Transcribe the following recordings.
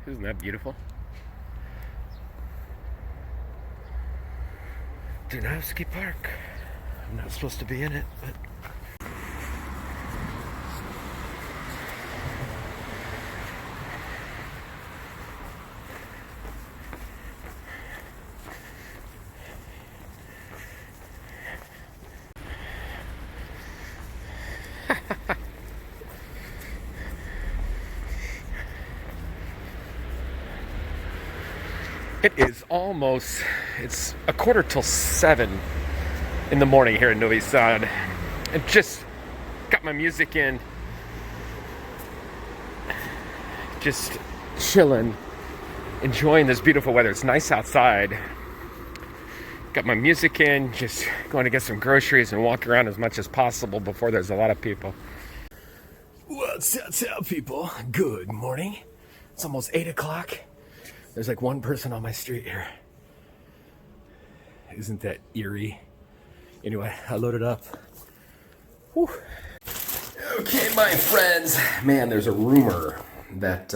Isn't that beautiful? Dinowski Park. I'm not supposed to be in it, but it's a quarter till 7 in the morning here in Novi Sad. And just got my music in, just chilling, enjoying this beautiful weather. It's nice outside. Got my music in, just going to get some groceries and walk around as much as possible before there's a lot of people. What's up, people? Good morning. It's almost 8 o'clock. There's like one person on my street here. Isn't that eerie? Anyway, I loaded up. Whew. Okay, my friends. Man, there's a rumor that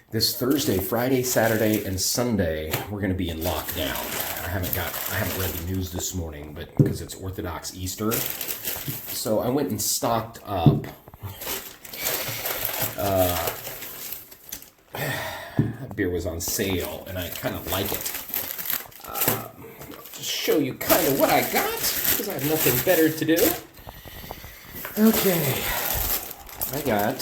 this Thursday, Friday, Saturday, and Sunday, we're going to be in lockdown. I haven't read the news this morning, but because it's Orthodox Easter. So I went and stocked up. That beer was on sale, and I kind of like it. Just show you kind of what I got, because I have nothing better to do. Okay, I got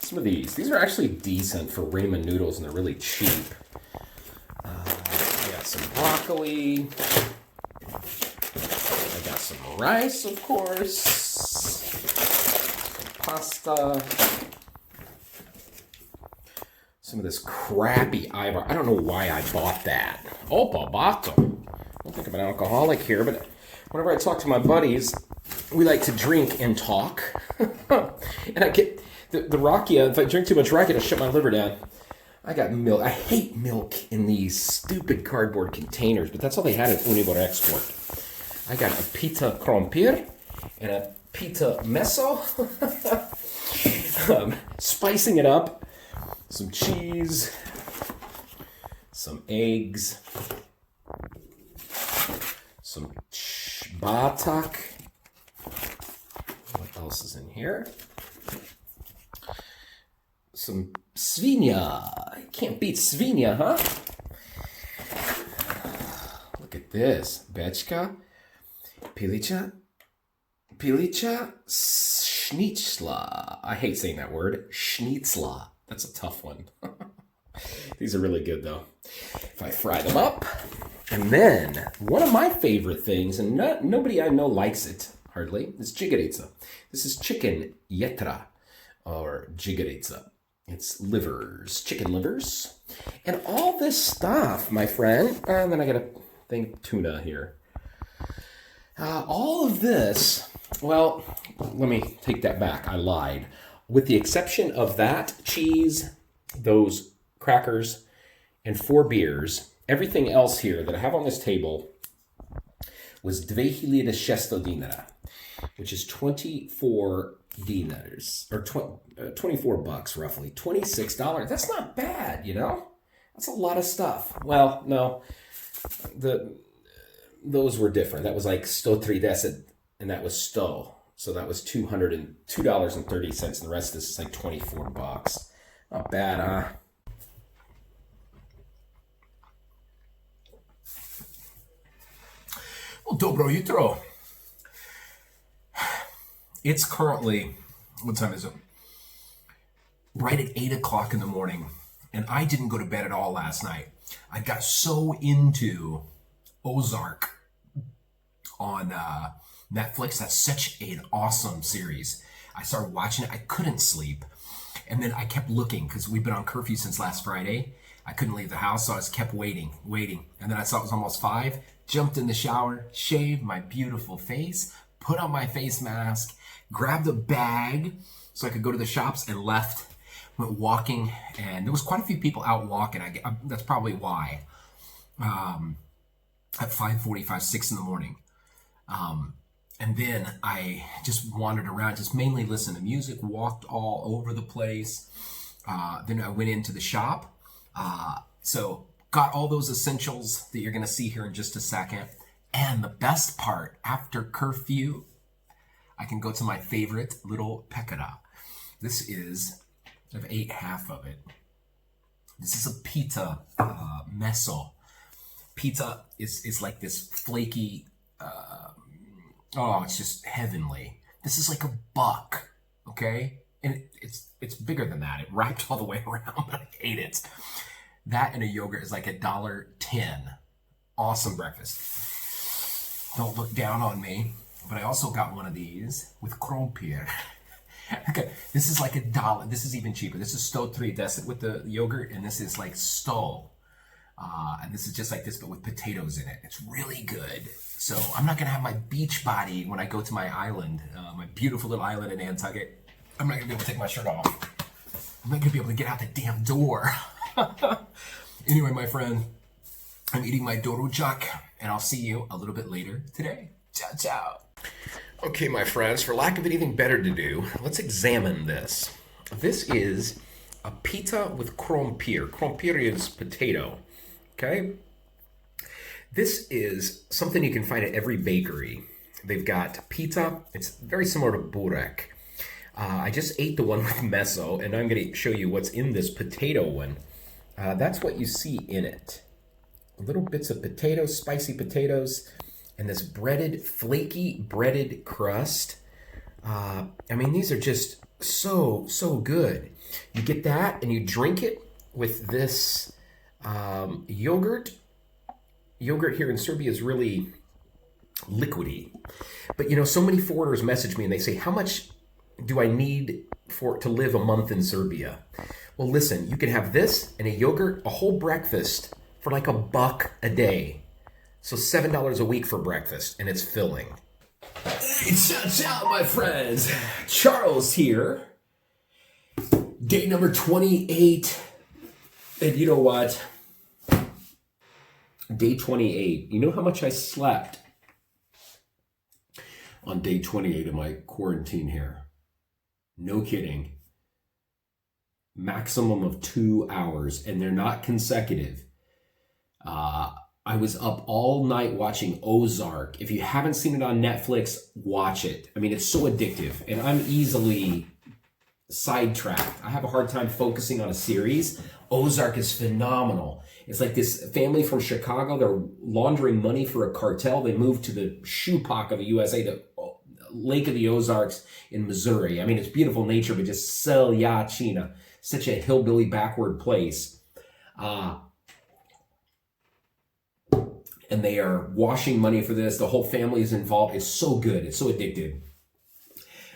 some of these. These are actually decent for ramen noodles, and they're really cheap. I got some broccoli. I got some rice, of course. Some pasta. Some of this crappy Ivar. I don't know why I bought that. Opa Bato. I don't think I'm an alcoholic here, but whenever I talk to my buddies, we like to drink and talk. And I get the rakia. If I drink too much rakia, it'll shut my liver down. I got milk. I hate milk in these stupid cardboard containers, but that's all they had at Unibor Export. I got a Pita krompir and a Pita meso. Spicing it up. Some cheese, some eggs, some batak. What else is in here? Some svinia. Can't beat svinia, huh? Look at this. Bechka, pilicha, schnitzla. I hate saying that word. Schnitzla. That's a tough one. These are really good, though. If I fry them up. And then, one of my favorite things, and nobody I know likes it, hardly, is jigaritsa. This is chicken yetra, or jigaritsa. It's livers, chicken livers. And all this stuff, my friend, and then I got a thing of tuna here. All of this, well, let me take that back. I lied. With the exception of that, cheese, those crackers, and 4 beers, everything else here that I have on this table was 2,600 dinara, which is 24 dinars, or 24 bucks roughly, $26. That's not bad, you know? That's a lot of stuff. Well, no, those were different. That was like 130, and that was 100. So that was $202.30, and the rest of this is like 24 bucks. Not bad, huh? Well, dobro jutro. It's currently, what time is it? Right at 8 o'clock in the morning, and I didn't go to bed at all last night. I got so into Ozark on Netflix. That's such an awesome series. I started watching it. I couldn't sleep. And then I kept looking because we've been on curfew since last Friday. I couldn't leave the house, so I just kept waiting. And then I saw it was almost 5. Jumped in the shower, shaved my beautiful face, put on my face mask, grabbed a bag so I could go to the shops, and left. Went walking, and there was quite a few people out walking. That's probably why. At 5:45, 6 in the morning. And then I just wandered around, just mainly listened to music, walked all over the place. Then I went into the shop. So got all those essentials that you're going to see here in just a second. And the best part, after curfew, I can go to my favorite little pekara. This is, I've ate half of it. This is a pita meso. Pita is like this flaky, it's just heavenly. This is like a buck, okay? And it's bigger than that. It wrapped all the way around, but I ate it. That and a yogurt is like $1.10. Awesome breakfast. Don't look down on me. But I also got one of these with krompir. Okay, this is like $1. This is even cheaper. This is sto 3. That's it with the yogurt, and this is like sto. And this is just like this, but with potatoes in it. It's really good. So I'm not gonna have my beach body when I go to my island, my beautiful little island in Nantucket. I'm not gonna be able to take my shirt off. I'm not gonna be able to get out the damn door. Anyway, my friend, I'm eating my dorujak, and I'll see you a little bit later today. Ciao, ciao. Okay, my friends, for lack of anything better to do, let's examine this. This is a pita with krompir. Krompir is potato, okay? This is something you can find at every bakery. They've got pita. It's very similar to burek. I just ate the one with meso, and I'm going to show you what's in this potato one. That's what you see in it. Little bits of potatoes, spicy potatoes, and this breaded, flaky breaded crust. I mean, these are just so good. You get that and you drink it with this yogurt. Yogurt here in Serbia is really liquidy. But you know, so many foreigners message me and they say, how much do I need to live a month in Serbia? Well, listen, you can have this and a yogurt, a whole breakfast for like $1 a day. So $7 a week for breakfast, and it's filling. Hey, ciao, my friends. Charles here. Day number 28. And you know what? Day 28. You know how much I slept on day 28 of my quarantine here? No kidding. Maximum of 2 hours, and they're not consecutive. I was up all night watching Ozark. If you haven't seen it on Netflix, watch it. I mean, it's so addictive, and I'm easily sidetracked. I have a hard time focusing on a series. Ozark is phenomenal. It's like this family from Chicago. They're laundering money for a cartel. They moved to the shoepock of the USA, the Lake of the Ozarks in Missouri. I mean, it's beautiful nature, but just Seljačina, such a hillbilly backward place. And they are washing money for this. The whole family is involved. It's so good. It's so addictive.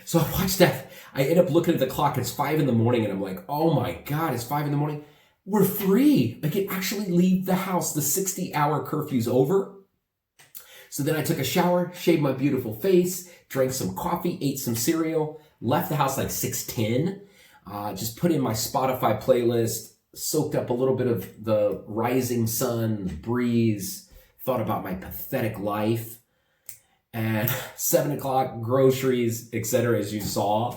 So I watched that. I end up looking at the clock. It's 5 in the morning, and I'm like, oh my God, it's 5 in the morning. We're free. I can actually leave the house. The 60-hour curfew's over. So then I took a shower, shaved my beautiful face, drank some coffee, ate some cereal, left the house like 6:10. Just put in my Spotify playlist, soaked up a little bit of the rising sun, the breeze, thought about my pathetic life, and 7 o'clock, groceries, etc., as you saw.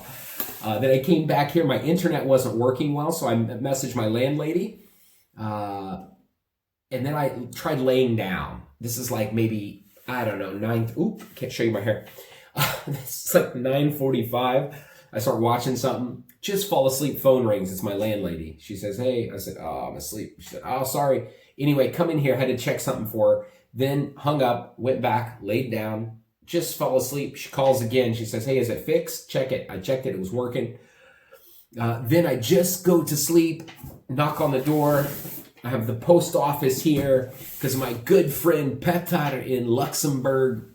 Then I came back here. My internet wasn't working well, so I messaged my landlady. And then I tried laying down. This is like maybe, I don't know, can't show you my hair. It's like 9:45. I start watching something, just fall asleep, phone rings. It's my landlady. She says, hey. I said, oh, I'm asleep. She said, oh, sorry. Anyway, come in here. I had to check something for her. Then hung up, went back, laid down, just fell asleep. She calls again. She says, hey, is it fixed? Check it. I checked it. It was working. Then I just go to sleep, knock on the door. I have the post office here because my good friend Cather in Luxembourg,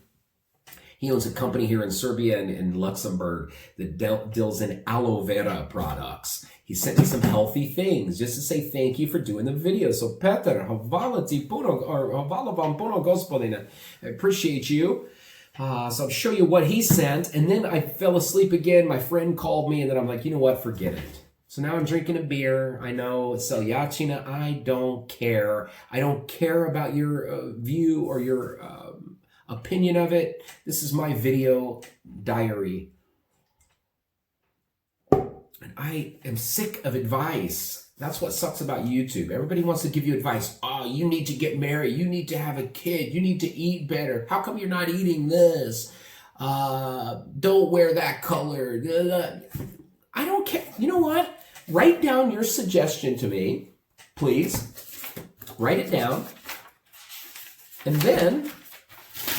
he owns a company here in Serbia and in Luxembourg that deals in aloe vera products. He sent me some healthy things just to say thank you for doing the video. So Cather, hvala ti puno, or hvala vam puno, gospodine. I appreciate you. So I'll show you what he sent. And then I fell asleep again. My friend called me, and then I'm like, you know what? Forget it. So now I'm drinking a beer. I know it's Seljačina. I don't care. I don't care about your view or your opinion of it. This is my video diary. And I am sick of advice. That's what sucks about YouTube. Everybody wants to give you advice. Oh, you need to get married. You need to have a kid. You need to eat better. How come you're not eating this? Don't wear that color. I don't care. You know what? Write down your suggestion to me, please. Write it down. And then,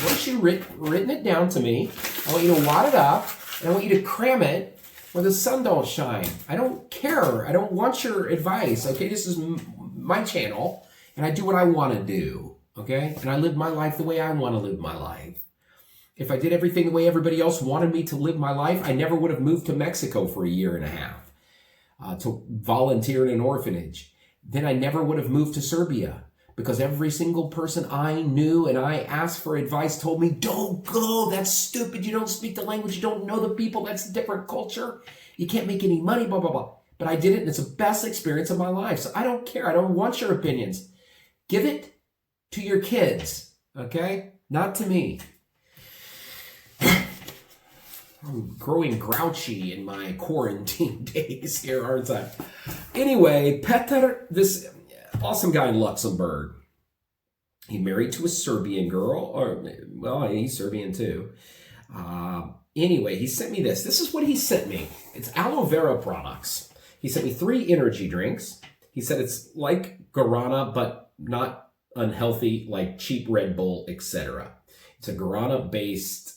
once you've written it down to me, I want you to wad it up, and I want you to cram it where the sun don't shine. I don't care. I don't want your advice, okay? This is my channel, and I do what I want to do, okay? And I live my life the way I want to live my life. If I did everything the way everybody else wanted me to live my life, I never would have moved to Mexico for 1.5 years to volunteer in an orphanage. Then I never would have moved to Serbia, because every single person I knew and I asked for advice told me, don't go, that's stupid, you don't speak the language, you don't know the people, that's a different culture, you can't make any money, blah, blah, blah. But I did it, and it's the best experience of my life. So I don't care, I don't want your opinions. Give it to your kids, okay? Not to me. I'm growing grouchy in my quarantine days here, aren't I? Anyway, Cather, this awesome guy in Luxembourg. He married to a Serbian girl, or, well, he's Serbian too. Anyway, he sent me this. This is what he sent me. It's aloe vera products. He sent me 3 energy drinks. He said it's like guarana, but not unhealthy, like cheap Red Bull, etc. It's a guarana-based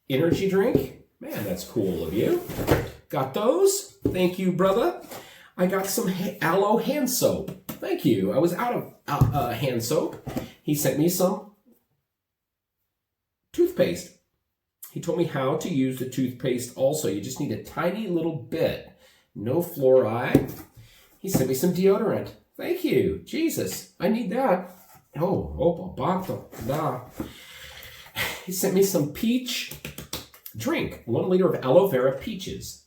energy drink. Man, that's cool of you. Got those? Thank you, brother. I got some aloe hand soap. Thank you. I was out of hand soap. He sent me some toothpaste. He told me how to use the toothpaste also. You just need a tiny little bit. No fluoride. He sent me some deodorant. Thank you. Jesus, I need that. Oh, da. He sent me some peach drink. 1 liter of aloe vera peaches.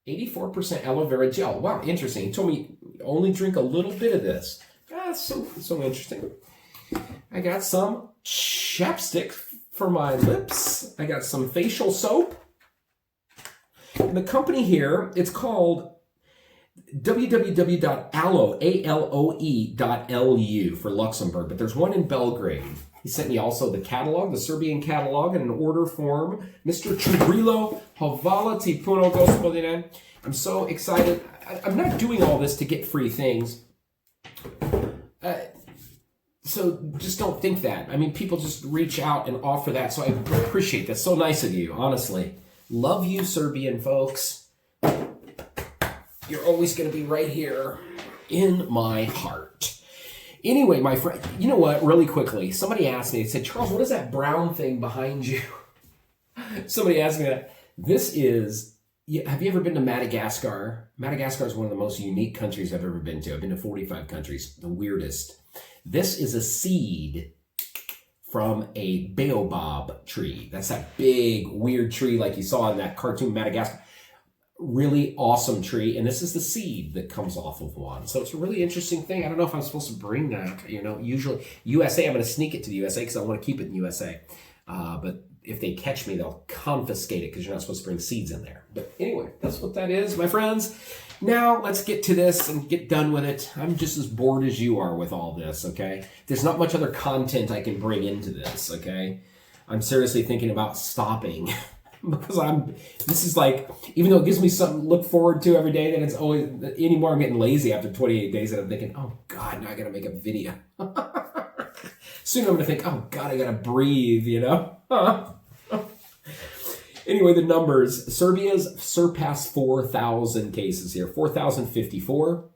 84% aloe vera gel. Wow, interesting. He told me only drink a little bit of this. That's so interesting. I got some chapstick for my lips. I got some facial soap. And the company here, it's called www.aloe.lu for Luxembourg, but there's one in Belgrade. He sent me also the catalog, the Serbian catalog, in an order form. Mr. Chubrilo, Havala ti puno gospodine. I'm so excited. I'm not doing all this to get free things. So just don't think that. I mean, people just reach out and offer that, so I appreciate that. So nice of you, honestly. Love you, Serbian folks. You're always going to be right here in my heart. Anyway, my friend, you know what? Really quickly, somebody asked me, they said, Charles, what is that brown thing behind you? Somebody asked me that. This is, have you ever been to Madagascar? Madagascar is one of the most unique countries I've ever been to. I've been to 45 countries, the weirdest. This is a seed from a baobab tree. That's that big, weird tree like you saw in that cartoon Madagascar. Really awesome tree, and this is the seed that comes off of one. So it's a really interesting thing. I don't know if I'm supposed to bring that, usually USA, I'm going to sneak it to the USA because I want to keep it in the USA. But if they catch me, they'll confiscate it because you're not supposed to bring seeds in there. But anyway, that's what that is, my friends. Now let's get to this and get done with it. I'm just as bored as you are with all this, okay? There's not much other content I can bring into this, okay? I'm seriously thinking about stopping. Because this is like, even though it gives me something to look forward to every day, then it's always, anymore I'm getting lazy after 28 days and I'm thinking, oh God, now I gotta make a video. Soon I'm gonna think, oh God, I gotta breathe, Anyway, the numbers. Serbia's surpassed 4,000 cases here, 4,054.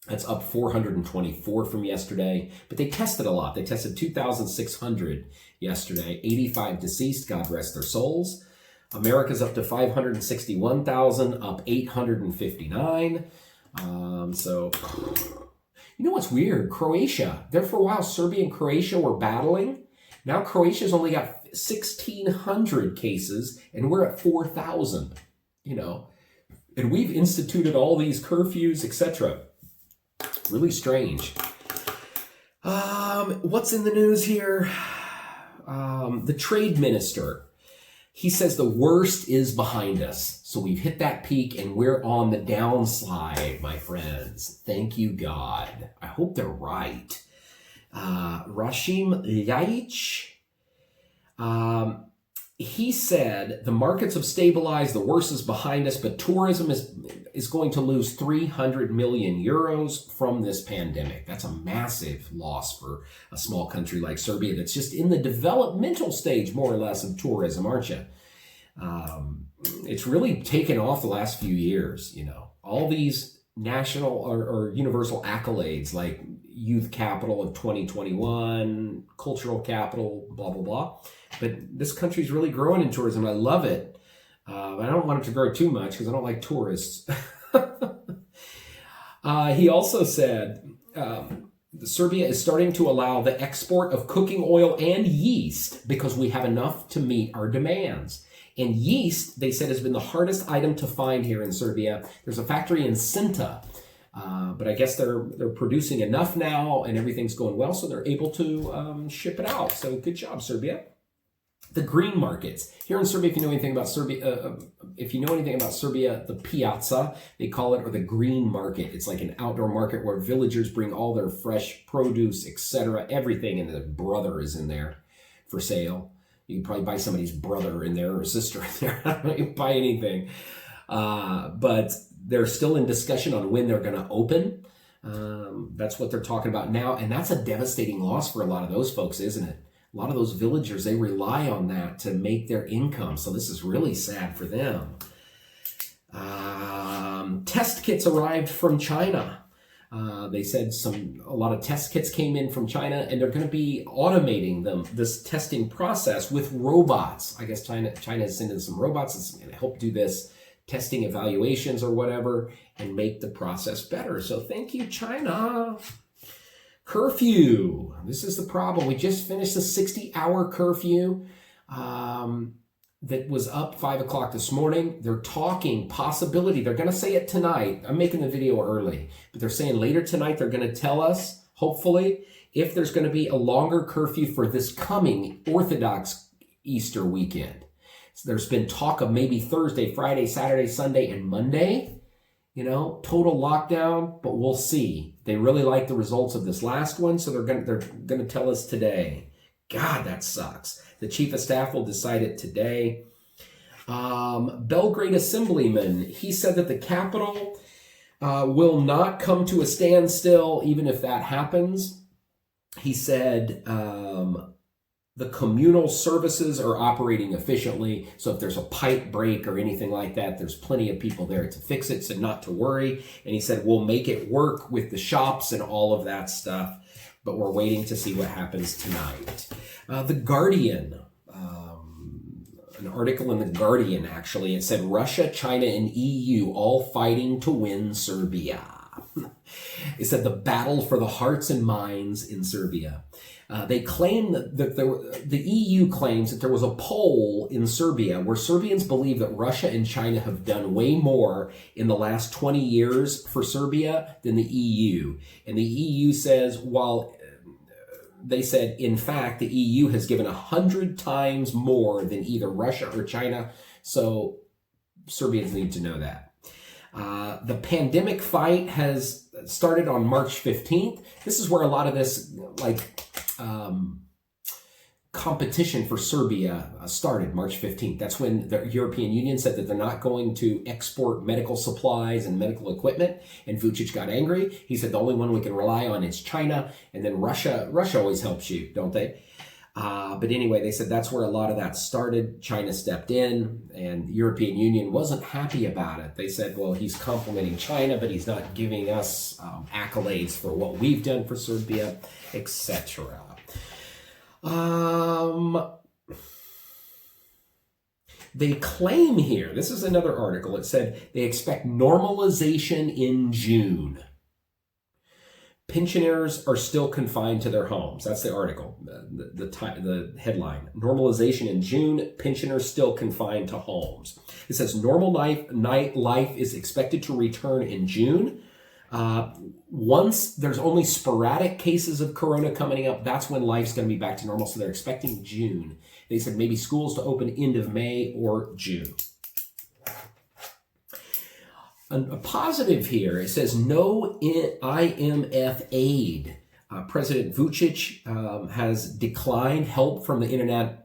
That's up 424 from yesterday. But they tested a lot. They tested 2,600 yesterday, 85 deceased, God rest their souls. America's up to 561,000, up 859. So, you know what's weird? Croatia. There for a while, Serbia and Croatia were battling. Now Croatia's only got 1,600 cases, and we're at 4,000, And we've instituted all these curfews, etc. Really strange. What's in the news here? The trade minister. He says the worst is behind us. So we've hit that peak and we're on the downslide, my friends. Thank you, God. I hope they're right. Rashim Ljajic, he said the markets have stabilized, the worst is behind us, but tourism is going to lose 300 million euros from this pandemic. That's a massive loss for a small country like Serbia that's just in the developmental stage, more or less, of tourism, aren't you? It's really taken off the last few years, all these national or universal accolades like Youth Capital of 2021, Cultural Capital, blah, blah, blah. But this country's really growing in tourism. I love it. I don't want it to grow too much because I don't like tourists. He also said Serbia is starting to allow the export of cooking oil and yeast because we have enough to meet our demands. And yeast, they said, has been the hardest item to find here in Serbia. There's a factory in Sinta, but I guess they're producing enough now and everything's going well, so they're able to ship it out. So good job, Serbia. The green markets here in Serbia. If you know anything about Serbia, the piazza they call it, or the green market. It's like an outdoor market where villagers bring all their fresh produce, etc., everything, and the brother is in there for sale. You can probably buy somebody's brother in there or sister in there. I don't know, you can buy anything, but they're still in discussion on when they're going to open. That's what they're talking about now, and that's a devastating loss for a lot of those folks, isn't it? A lot of those villagers, they rely on that to make their income. So this is really sad for them. Test kits arrived from China. They said a lot of test kits came in from China, and they're going to be automating this testing process with robots. I guess China is sending some robots that's going to help do this testing evaluations or whatever and make the process better. So thank you, China. Curfew. This is the problem. We just finished the 60-hour curfew that was up 5 o'clock this morning. They're talking possibility. They're going to say it tonight. I'm making the video early, but they're saying later tonight they're going to tell us, hopefully, if there's going to be a longer curfew for this coming Orthodox Easter weekend. So there's been talk of maybe Thursday, Friday, Saturday, Sunday, and Monday. Total lockdown, but we'll see. They really like the results of this last one, so they're gonna tell us today. God, that sucks. The chief of staff will decide it today. Belgrade Assemblyman, he said that the capital will not come to a standstill even if that happens. He said the communal services are operating efficiently. So if there's a pipe break or anything like that, there's plenty of people there to fix it, so not to worry. And he said, we'll make it work with the shops and all of that stuff, but we're waiting to see what happens tonight. The Guardian, an article in The Guardian, actually, it said Russia, China, and EU all fighting to win Serbia. It said the battle for the hearts and minds in Serbia. They claim that the EU claims that there was a poll in Serbia where Serbians believe that Russia and China have done way more in the last 20 years for Serbia than the EU. And the EU says, they said, in fact, the EU has given 100 times more than either Russia or China. So Serbians need to know that. The pandemic fight has started on March 15th. This is where a lot of this, competition for Serbia started March 15th. That's when the European Union said that they're not going to export medical supplies and medical equipment. And Vucic got angry. He said the only one we can rely on is China. And then Russia always helps you, don't they? But anyway, they said that's where a lot of that started. China stepped in, and the European Union wasn't happy about it. They said, well, he's complimenting China, but he's not giving us accolades for what we've done for Serbia, etc. They claim here, this is another article, it said they expect normalization in June. Pensioners are still confined to their homes. That's the article, the headline. Normalization in June, pensioners still confined to homes. It says normal life is expected to return in June. Once there's only sporadic cases of corona coming up, that's when life's going to be back to normal. So they're expecting June. They said maybe schools to open end of May or June. A positive here, it says no IMF aid. President Vucic has declined help from the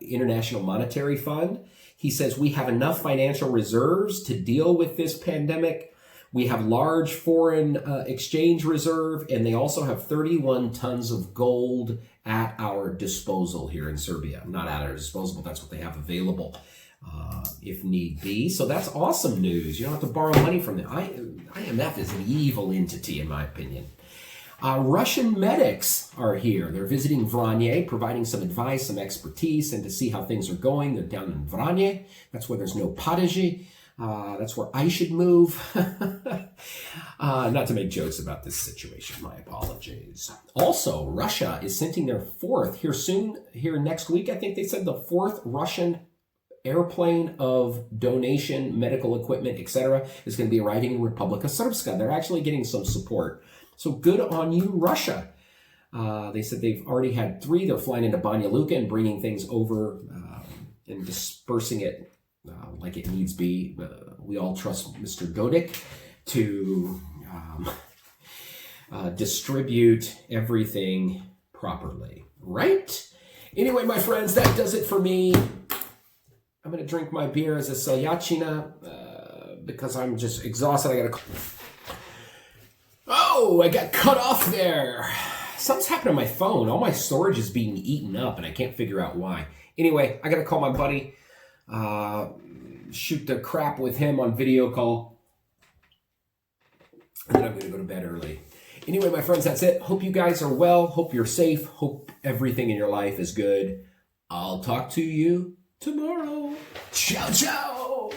International Monetary Fund. He says we have enough financial reserves to deal with this pandemic. We have large foreign exchange reserve, and they also have 31 tons of gold at our disposal here in Serbia. Not at our disposal, but that's what they have available if need be. So that's awesome news. You don't have to borrow money from them. IMF is an evil entity, in my opinion. Russian medics are here. They're visiting Vranje, providing some advice, some expertise, and to see how things are going. They're down in Vranje. That's where there's no Pitaji. That's where I should move. Not to make jokes about this situation. My apologies. Also, Russia is sending their fourth, here next week, I think they said the fourth Russian airplane of donation, medical equipment, etc. is going to be arriving in Republika Srpska. They're actually getting some support. So good on you, Russia. They said they've already had 3. They're flying into Banja Luka and bringing things over and dispersing it like it needs be. We all trust Mr. Dodik to distribute everything properly, right? Anyway, my friends, that does it for me. I'm going to drink my beer as a Salyachina because I'm just exhausted. I got cut off there. Something's happened to my phone. All my storage is being eaten up, and I can't figure out why. Anyway, I got to call my buddy, shoot the crap with him on video call, and then I'm going to go to bed early. Anyway, my friends, that's it. Hope you guys are well. Hope you're safe. Hope everything in your life is good. I'll talk to you tomorrow. Ciao, ciao.